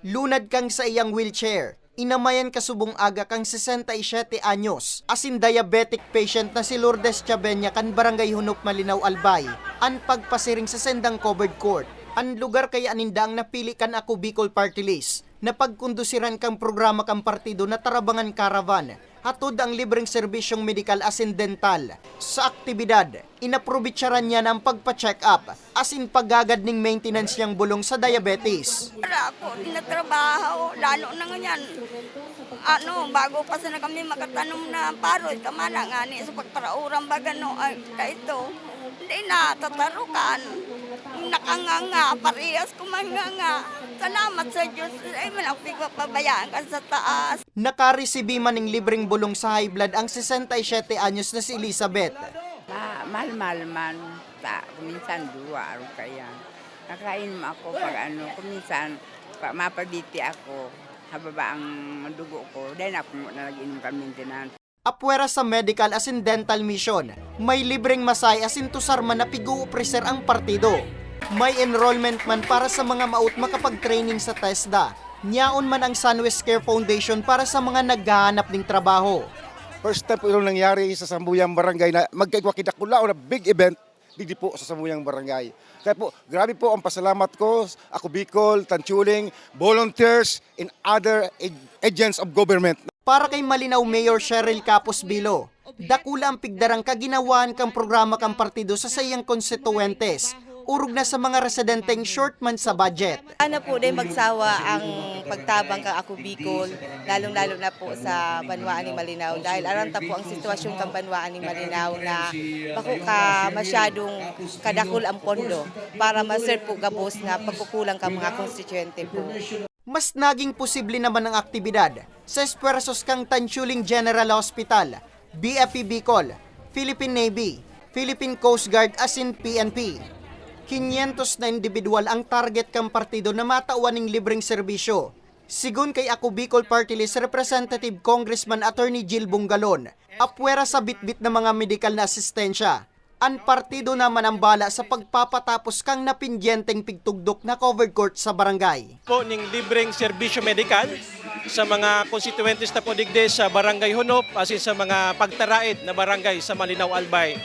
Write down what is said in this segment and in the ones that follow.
Lunad kang sa iyang wheelchair. Inamayan kasubong aga kang 67 anyos. Asin diabetic patient na si Lourdes Chabenya kan Barangay Hunop Malinaw Albay. An pagpasiring sa sendang covered court. An lugar kaya anindaang napili kan Ako Bicol Party List na pagkundusiran kang programa kang partido na Tarabangan Caravan. Hatod ang libreng serbisyong medikal asin dental. Sa aktibidad, inaprobitsaran niya ng pagpa-check up asin paggagad ning maintenance niyang bulong sa diabetes. Wala ako tinatrabaho, lalo na ganyan. Bago pa sana kami makatanom na paroy, kamana nga ni sa pagparaurang baga ay kaito. Hindi na, tatarukan. Nakanganga, parehas kumanganga. Salamat sa Diyos, ay malaki pabayaan ka sa taas. Nakaresibi man ng libreng bulong sa high blood ang 67 anyos na si Elizabeth. Mahal man, kuminsan 2 araw kaya. Nakain mo ako pag kuminsan mapabiti ako, hababa ang dugo ko, dahil ako na nag-inom ka maintenance. Apwera sa medical asin dental mission, may libreng masay asin tusar man na pigu-upreser ang partido. May enrollment man para sa mga maut makapag-training sa TESDA. Nyaon man ang Sunwest Care Foundation para sa mga naghahanap ng trabaho. First time po yung nangyari sa Sambuyang Barangay na magkakita-kula na big event dito po sa Sambuyang Barangay. Kaya po, grabe po ang pasalamat ko, Ako Bicol, Tanchuling, volunteers, and other agents of government. Para kay Malinaw Mayor Cheryl Capos Bilo, dakula ang pigdarang kaginawan kang programa kang partido sa sayang konstituentes. Urog na sa mga residenteng short man sa budget. Sana po din magsawa ang pagtabang kang Ako Bicol, lalong-lalo na po sa Banwaan ni Malinaw. Dahil aranta po ang sitwasyon kang Banwaan ni Malinaw na bako ka masyadong kadakul ang pondo para ma-serve po gabos na pagkukulang ka mga konstituente po. Mas naging posible naman ang aktibidad sa espuersos kang Tanchuling General Hospital, BFP Bicol, Philippine Navy, Philippine Coast Guard asin PNP. 500 na individual ang target kang partido na matawan ng libreng serbisyo. Sigun kay Ako Bicol Party List Representative Congressman Attorney Jill Bungalon, apwera sa bitbit na mga medikal na asistensya. Ang partido naman ang bala sa pagpapatapos kang napindyenteng pigtugdok na covered court sa barangay. Po ning libreng serbisyo medikal sa mga konstituentes na po digde sa Barangay Hunop asin sa mga pagtaraid na barangay sa Malinaw Albay.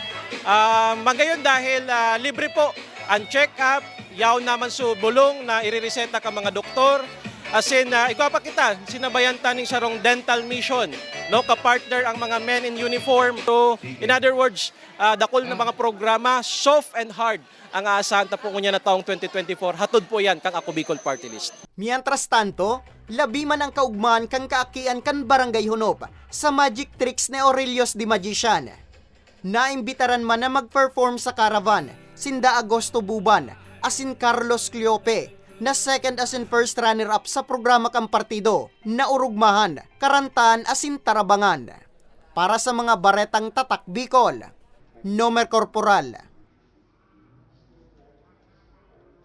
Magayon dahil libre po ang check-up, yaw naman so bulong na irireseta ka mga doktor. Asin igpapakita, sinabayan taning sarong dental mission, no, ka-partner ang mga men in uniform. So, in other words, dakol na mga programa, soft and hard ang aasahan ta po kunya na taong 2024. Hatod po yan kang Ako Bicol Party List. Mientras tanto, labi man ang kaugmaan kang kaakian kan Barangay Hunop sa Magic Tricks ni Aurelios the Magician. Naimbitaran man na mag-perform sa caravan, Sinda Agosto Buban, asin Carlos Cleope, na second asin first runner-up sa programa kang partido, na Urugmahan, Karantaan asin Tarabangan. Para sa mga baretang tatak Bicol, Nomer Corporal